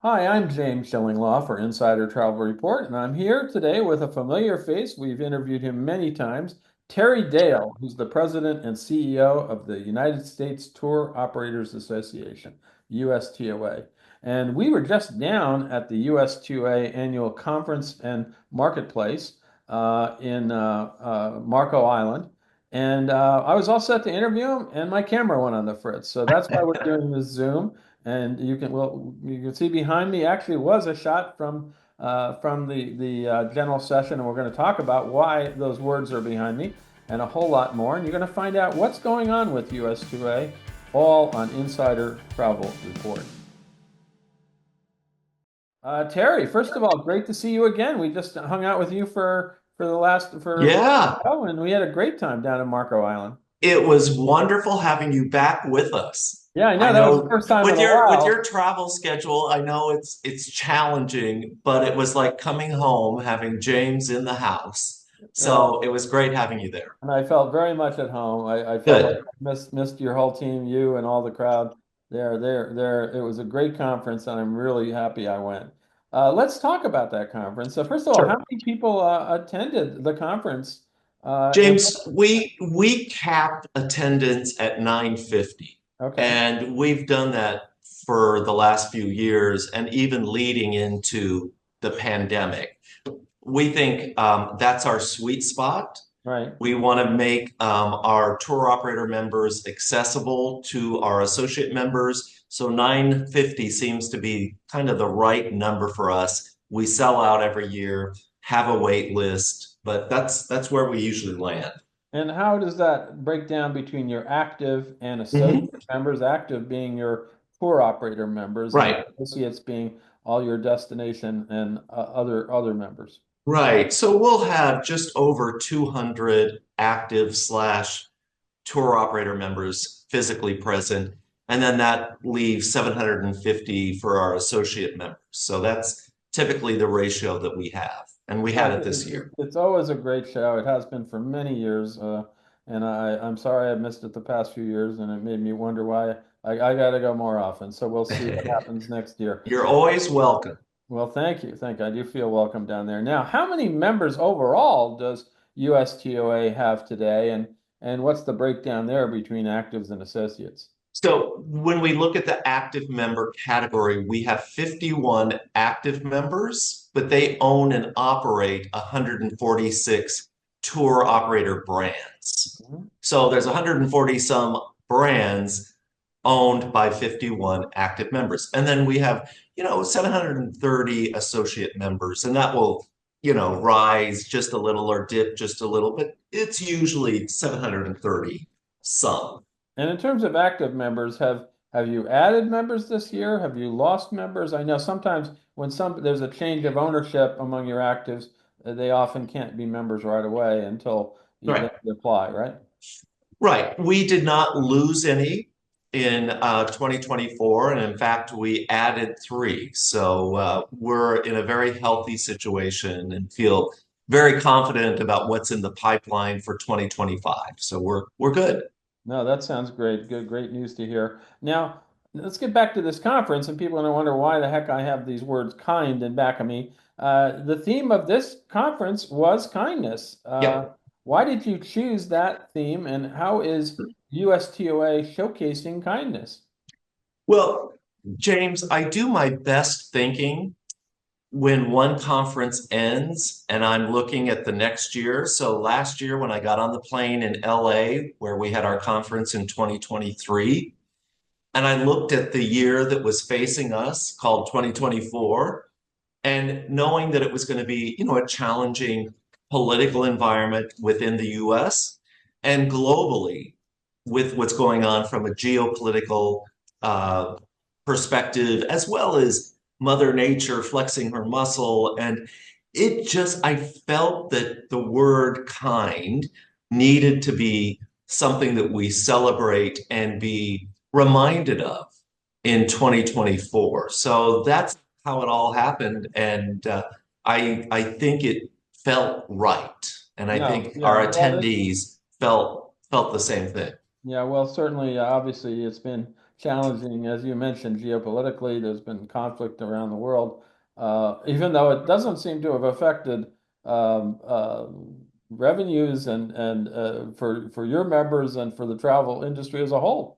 Hi, I'm James Shillinglaw for Insider Travel Report, and I'm here today with a familiar face. We've interviewed him many times, Terry Dale, who's the president and CEO of the United States Tour Operators Association, USTOA. And we were just down at the USTOA annual conference and marketplace in Marco Island. And I was all set to interview him, and my camera went on the fritz. So that's why we're doing this Zoom. And you can see behind me actually was a shot from the general session, and we're going to talk about why those words are behind me and a whole lot more. And you're going to find out what's going on with US2A, all on Insider Travel Report. Terry, first of all, great to see you again. We just hung out with you for the last for Yeah, oh, and we had a great time down in Marco Island. it was wonderful having you back with us. Yeah, I know I that was the know first time in with a your while. travel schedule, I know it's challenging, but it was like coming home, having James in the house. Yeah. So it was great having you there. And I felt very much at home. I felt like Good. I missed your whole team, you and all the crowd there. It was a great conference, and I'm really happy I went. Let's talk about that conference. So first of all, how Sure. many people attended the conference? And James, we capped attendance at 950, okay, and we've done that for the last few years and even leading into the pandemic. We think that's our sweet spot. right. We want to make our tour operator members accessible to our associate members. So 950 seems to be kind of the right number for us. We sell out every year, have a wait list, but that's where we usually land. And how does that break down between your active and associate Mhm. members? Active being your tour operator members, and Right. associates being all your destination and other members. Right. So we'll have just over 200 active slash tour operator members physically present. And then that leaves 750 for our associate members. So that's typically the ratio that we have. And we Yeah, had it this year. it's always a great show. It has been for many years, and I'm sorry I missed it the past few years, and it made me wonder why I got to go more often. So we'll see what happens next year. You're always welcome. Well, thank you. I do feel welcome down there. Now, how many members overall does USTOA have today, and what's the breakdown there between actives and associates? So when we look at the active member category, we have 51 active members, but they own and operate 146 tour operator brands. Mhm. So there's 140 some brands owned by 51 active members. And then we have, 730 associate members, and that will, rise just a little or dip just a little, but it's usually 730 some. And in terms of active members, have you added members this year? Have you lost members? I know sometimes when there's a change of ownership among your actives, they often can't be members right away until they Right. apply, right? Right. We did not lose any in 2024. And in fact, we added three. So we're in a very healthy situation and feel very confident about what's in the pipeline for 2025. So we're good. No, that sounds great. Great news to hear. Now, let's get back to this conference, and people are going to wonder why the heck I have these words kind in back of me. The theme of this conference was kindness. Yep. Why did you choose that theme, and how is USTOA showcasing kindness? Well, James, I do my best thinking when one conference ends and I'm looking at the next year. So last year, when I got on the plane in LA, where we had our conference in 2023, and I looked at the year that was facing us called 2024, and knowing that it was going to be, a challenging political environment within the US and globally with what's going on from a geopolitical uh, perspective, as well as Mother Nature flexing her muscle. And I felt that the word kind needed to be something that we celebrate and be reminded of in 2024. So that's how it all happened. And I think it felt right. And I No, think yeah, our well, attendees felt the same thing. yeah, well, certainly, obviously, it's been challenging, as you mentioned, geopolitically. There's been conflict around the world, even though it doesn't seem to have affected um, uh, revenues and for your members and for the travel industry as a whole.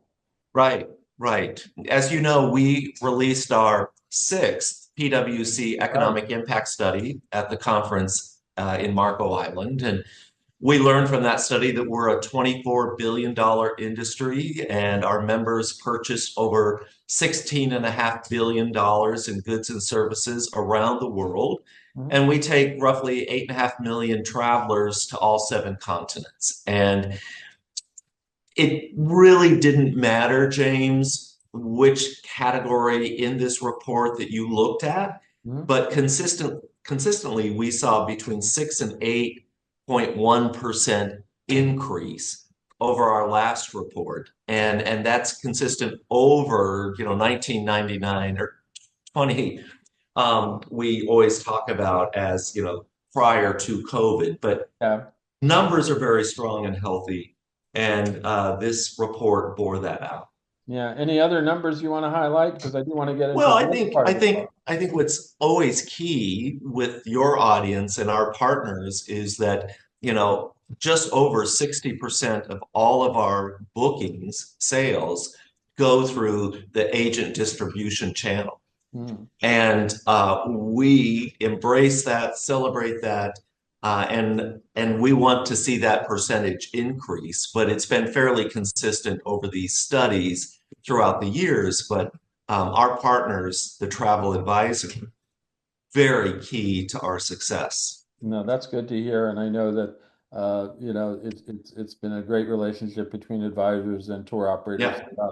Right, right. As you know, we released our sixth PwC Right. economic impact study at the conference in Marco Island. And we learned from that study that we're a $24 billion industry, and our members purchase over $16.5 billion in goods and services around the world. Mhm. And we take roughly 8.5 million travelers to all seven continents. And it really didn't matter, James, which category in this report that you looked at, Mhm. but consistently we saw between 6 and 8.1% increase over our last report. And that's consistent over, 1999 or 20 we always talk about as, prior to COVID, but Yeah. numbers are very strong and healthy, and this report bore that out. Yeah. Any other numbers you want to highlight? Because I do want to get into Well, the other part of the book. I think what's always key with your audience and our partners is that, just over 60% of all of our bookings, sales, go through the agent distribution channel. Mm. And we embrace that, celebrate that, and we want to see that percentage increase. But it's been fairly consistent over these studies throughout the years. But our partners, the travel advisor, very key to our success. No, that's good to hear, and I know that it's been a great relationship between advisors and tour operators. Yeah,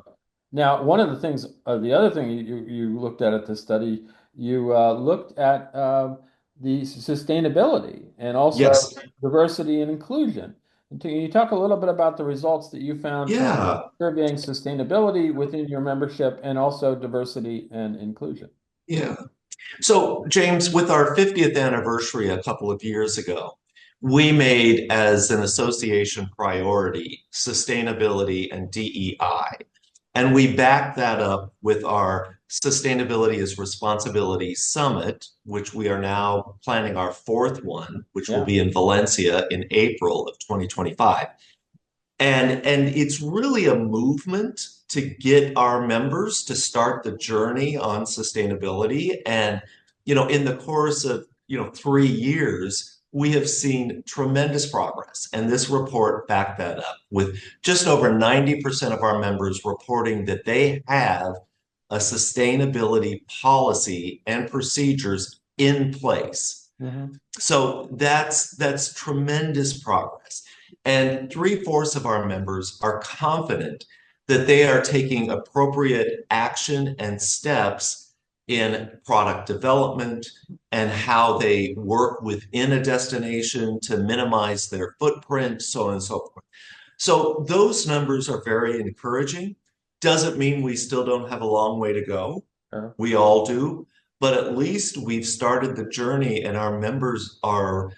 Now, one of the things, the other thing you looked at the study, you looked at the sustainability and also yes, diversity and inclusion. And can you talk a little bit about the results that you found from yeah. surveying sustainability within your membership and also diversity and inclusion? Yeah. So, James, with our 50th anniversary a couple of years ago, we made as an association priority sustainability and DEI. And we backed that up with our Sustainability is Responsibility Summit, which we are now planning our fourth one, which will Yeah. be in Valencia in April of 2025. And it's really a movement to get our members to start the journey on sustainability. And, in the course of, 3 years, we have seen tremendous progress. And this report backed that up with just over 90% of our members reporting that they have a sustainability policy and procedures in place. Hmm. So that's tremendous progress. And three-fourths of our members are confident that they are taking appropriate action and steps in product development and how they work within a destination to minimize their footprint, so on and so forth. So those numbers are very encouraging. Doesn't mean we still don't have a long way to go. Sure. We all do, but at least we've started the journey and our members are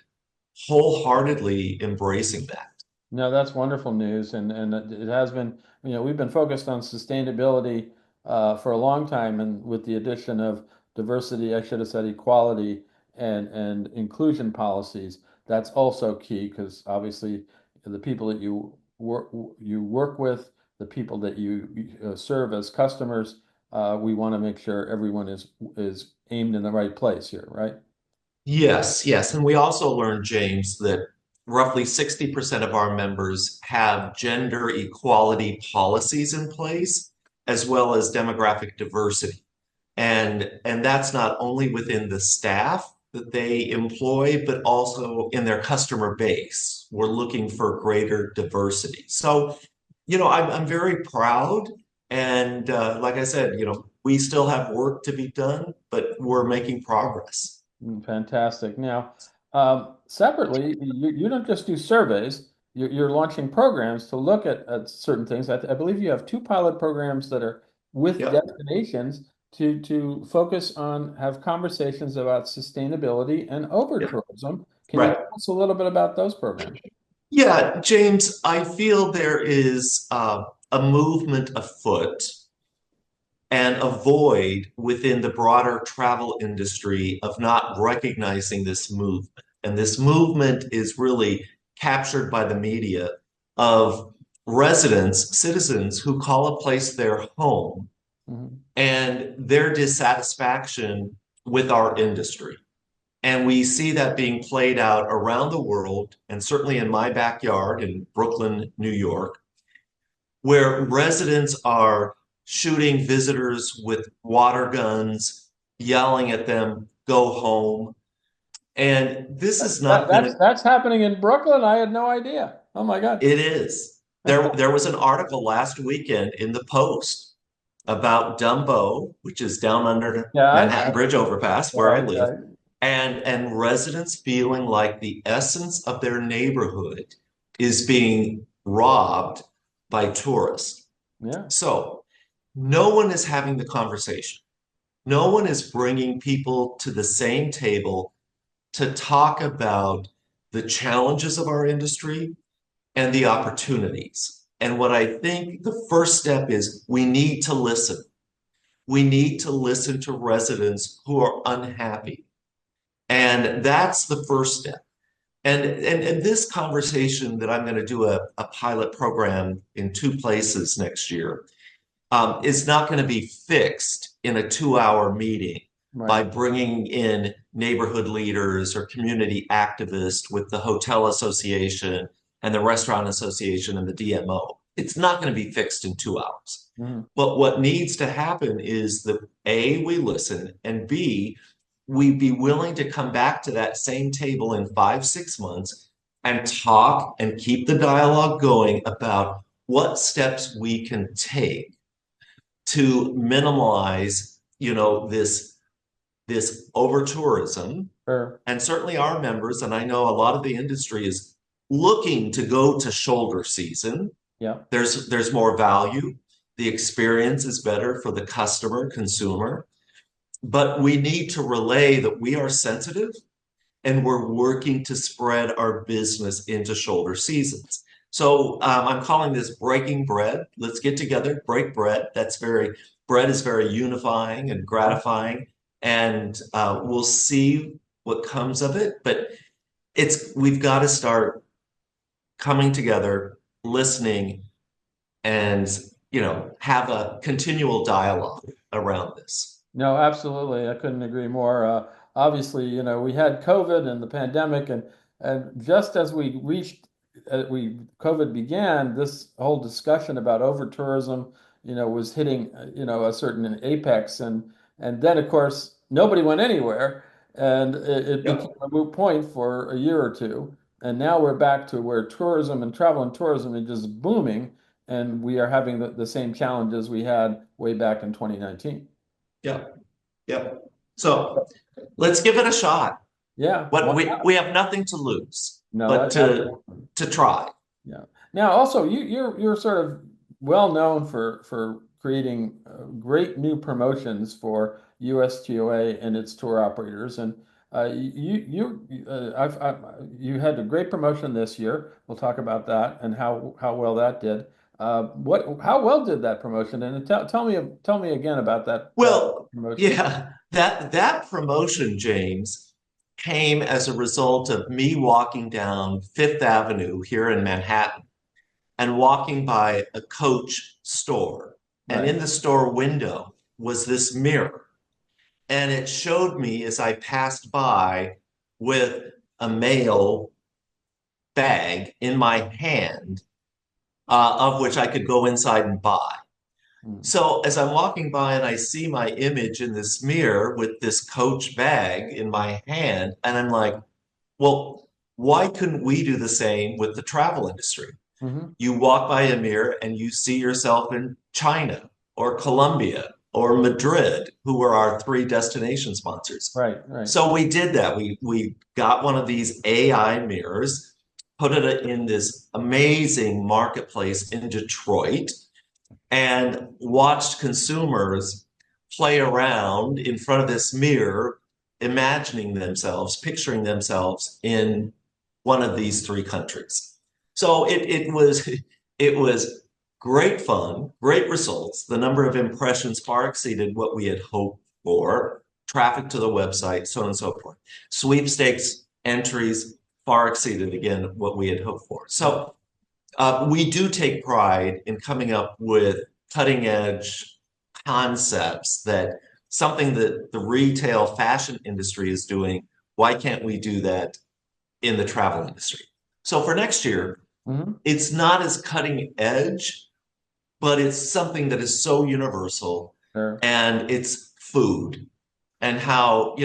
wholeheartedly embracing that. No, that's wonderful news, and it has been. We've been focused on sustainability for a long time, and with the addition of diversity, I should have said equality and inclusion policies, that's also key because obviously the people that you work with, the people that you serve as customers, we want to make sure everyone is aimed in the right place here, right? Yes, yes. And we also learned, James, that roughly 60% of our members have gender equality policies in place, as well as demographic diversity. And that's not only within the staff that they employ, but also in their customer base. We're looking for greater diversity. So, I'm very proud. And like I said, we still have work to be done, but we're making progress. Fantastic. Now, separately, you don't just do surveys, you're launching programs to look at certain things. I believe you have two pilot programs that are with Yep. destinations to focus on, have conversations about sustainability and Yep. over-tourism. Can you Right. tell us a little bit about those programs? Yeah, James, I feel there is a movement afoot and a void within the broader travel industry of not recognizing this movement. And this movement is really captured by the media of residents, citizens who call a place their home Mhm. and their dissatisfaction with our industry. And we see that being played out around the world, and certainly in my backyard in Brooklyn, New York, where residents are shooting visitors with water guns, yelling at them, go home. And this is not going to, That's happening in Brooklyn. I had no idea. Oh my God. it is. There was an article last weekend in the Post about Dumbo, which is down under Yeah, Manhattan Bridge overpass where I right, live, right. and residents feeling like the essence of their neighborhood is being robbed by tourists. Yeah. So no one is having the conversation. No one is bringing people to the same table to talk about the challenges of our industry and the opportunities. And what I think the first step is we need to listen. We need to listen to residents who are unhappy. And that's the first step. And this conversation that I'm going to do a pilot program in 2 places next year is not going to be fixed in a 2 hour meeting Right. by bringing in neighborhood leaders or community activists with the hotel association and the restaurant association and the DMO. It's not going to be fixed in 2 hours. Mhm. But what needs to happen is that A, we listen, and B, we be willing to come back to that same table in 5, 6 months and talk and keep the dialogue going about what steps we can take to minimize, this over tourism. Sure. And certainly our members, and I know a lot of the industry is looking to go to shoulder season. Yeah. There's more value. The experience is better for the customer, consumer. But we need to relay that we are sensitive and we're working to spread our business into shoulder seasons. So I'm calling this breaking bread. Let's get together, break bread. Bread is very unifying and gratifying, and we'll see what comes of it. But we've got to start coming together, listening, and have a continual dialogue around this. No, absolutely. I couldn't agree more. Obviously, we had COVID and the pandemic, and just as COVID began, this whole discussion about over tourism, was hitting, a certain apex, and then of course nobody went anywhere, and it became Yep. a moot point for a year or two, and now we're back to where tourism and travel and tourism is just booming, and we are having the same challenges we had way back in 2019. Yep. Yep. So let's give it a shot. Yeah. What we have nothing to lose, No, but absolutely. to try. Yeah. Now, also, you're sort of well known for creating great new promotions for USTOA and its tour operators, and you had a great promotion this year. We'll talk about that and how well that did. How well did that promotion? And tell me again about that Well, promotion. yeah, that promotion, James, came as a result of me walking down Fifth Avenue here in Manhattan and walking by a Coach store. And Right. in the store window was this mirror. And it showed me as I passed by with a mail bag in my hand, of which I could go inside and buy. Mm. So as I'm walking by and I see my image in this mirror with this Coach bag in my hand, and I'm like, well, why couldn't we do the same with the travel industry? Hmm. You walk by a mirror and you see yourself in China or Colombia or Madrid, who were our 3 destination sponsors. Right. Right. So we did that. We got one of these AI mirrors, put it in this amazing marketplace in Detroit, and watched consumers play around in front of this mirror, imagining themselves, picturing themselves in one of these 3 countries. So it was Great fun, great results. The number of impressions far exceeded what we had hoped for. Traffic to the website, so on and so forth. Sweepstakes entries far exceeded again what we had hoped for. So we do take pride in coming up with cutting edge concepts that something that the retail fashion industry is doing. Why can't we do that in the travel industry? So for next year, Hmm. it's not as cutting edge, but it's something that is so universal, Sure. and it's food and how,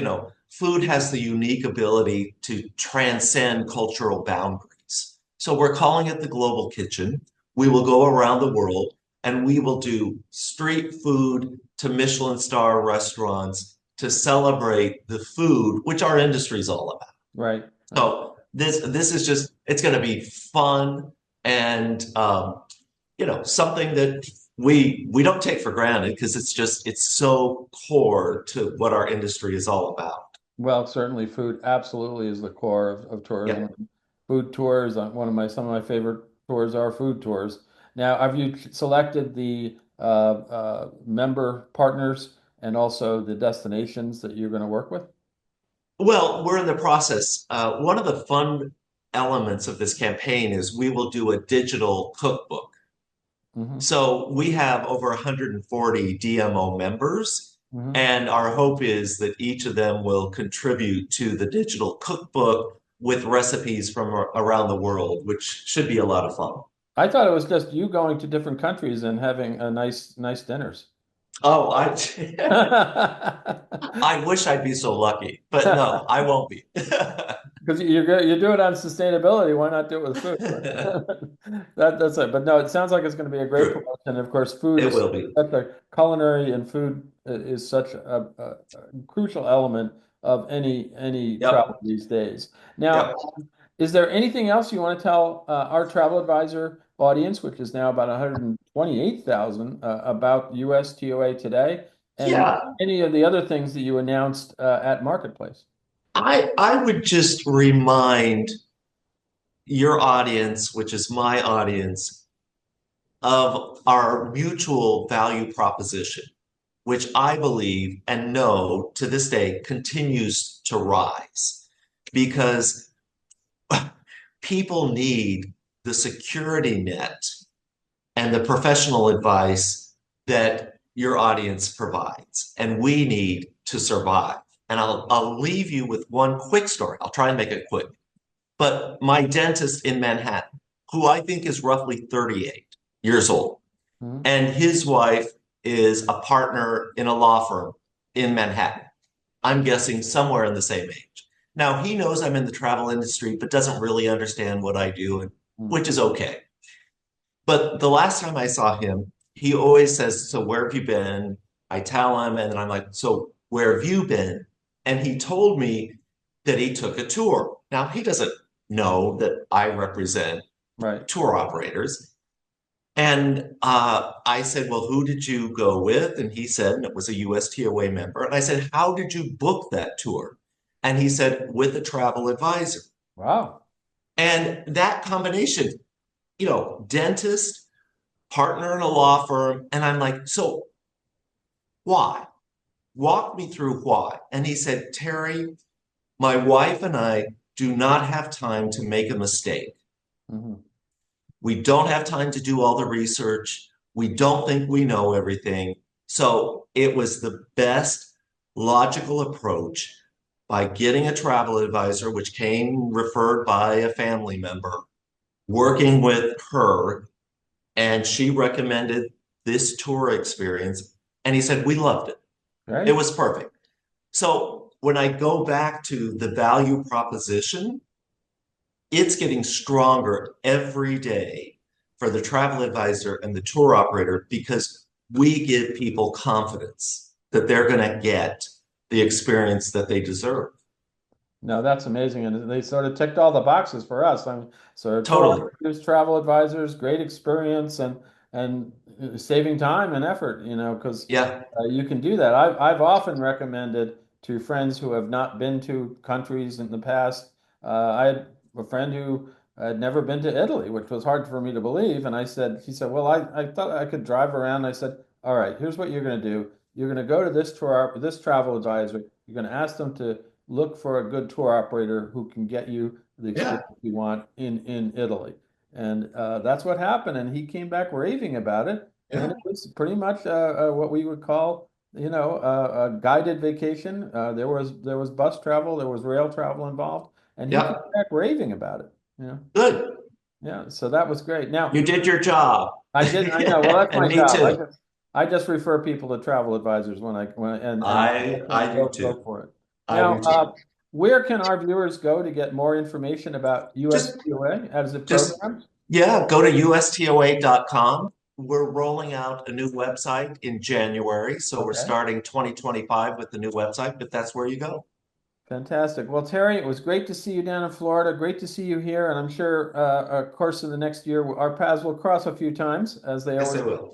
food has the unique ability to transcend cultural boundaries. So we're calling it the global kitchen. We will go around the world and we will do street food to Michelin star restaurants to celebrate the food, which our industry is all about. Right. Right. So this is just it's going to be fun and something that we don't take for granted because it's so core to what our industry is all about. Well, certainly food absolutely is the core of Yeah. tourism. Food tours, some of my favorite tours are food tours. Now, have you selected the member partners and also the destinations that you're going to work with? Well, we're in the process. One of the fun elements of this campaign is we will do a digital cookbook. Hmm. So we have over 140 DMO members, Hmm. and our hope is that each of them will contribute to the digital cookbook with recipes from around the world, which should be a lot of fun. I thought it was just you going to different countries and having a nice dinners. Oh, I wish I'd be so lucky, but no, I won't be. Because you do it on sustainability, why not do it with food? That's it. But no, it sounds like it's going to be a great True, promotion. Of course, food it is will be. such a culinary and food is such a crucial element of any travel Yep, these days. Now, yep. is there anything else you want to tell our travel advisor audience, which is now about 128,000, about USTOA today, and Yeah, any of the other things that you announced at Marketplace? I would just remind your audience, which is my audience, of our mutual value proposition, which I believe and know to this day continues to rise because people need the security net and the professional advice that your audience provides. And we need to survive. And I'll leave you with one quick story. I'll try and make it quick. But my dentist in Manhattan, who I think is roughly 38 years old, Mhm. and his wife is a partner in a law firm in Manhattan. I'm guessing somewhere in the same age. Now, he knows I'm in the travel industry, but doesn't really understand what I do, Mhm. which is okay. But the last time I saw him, he always says, "So where have you been?" I tell him, and then I'm like, "So where have you been?" And he told me that he took a tour. Now, he doesn't know that I represent Right. tour operators. And I said, "Well, who did you go with?" And he said, and it was a USTOA member. And I said, "How did you book that tour?" And he said, "With a travel advisor." Wow. And that combination, dentist, partner in a law firm. And I'm like, "So why? Walk me through why." And he said, "Terry, my wife and I do not have time to make a mistake. Hmm. We don't have time to do all the research. We don't think we know everything." So it was the best logical approach by getting a travel advisor, which came referred by a family member, working with her, and she recommended this tour experience. And he said, "We loved it. It Right. was perfect." So when I go back to the value proposition, it's getting stronger every day for the travel advisor and the tour operator because we give people confidence that they're going to get the experience that they deserve. No, that's amazing. And they sort of ticked all the boxes for us. I mean, so tour Totally. operators, travel advisors, great experience and saving time and effort, because Yeah. you can do that. I've often recommended to friends who have not been to countries in the past. I had a friend who I'd never been to Italy, which was hard for me to believe. And he said, well, I thought I could drive around. I said, all right, here's what you're going to do. You're going to go to this travel advisor. You're going to ask them to look for a good tour operator who can get you the Yeah, experience you want in Italy. And that's what happened. And he came back raving about it. And yeah, it was pretty much what we would call, a guided vacation. There was bus travel, there was rail travel involved, and he came yeah. back raving about it. Yeah, Good. yeah. So that was great. Now You did your job. I did. I know. Well, that's And my me job. too. I just refer people to travel advisors and I do go too. for it. I Now, do too. where can our viewers go to get more information about Just USTOA as a just program? yeah, go to ustoa.com. We're rolling out a new website in January, so we're Okay. starting 2025 with the new website, but that's where you go. Fantastic. Well, Terry, it was great to see you down in Florida. Great to see you here, and I'm sure, of course, in the next year, our paths will cross a few times, as they Yes, always I do, will.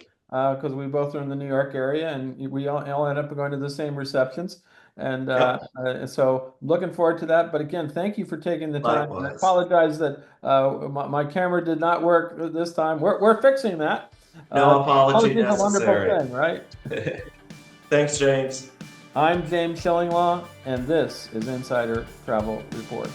because we both are in the New York area, and we all end up going to the same receptions. And Yep. so, looking forward to that. But again, thank you for taking the time. And I Likewise. apologize that my camera did not work this time. We're fixing that. No apology Technology is a wonderful necessary. thing, right? Thanks, James. I'm James Shillinglaw, and this is Insider Travel Report.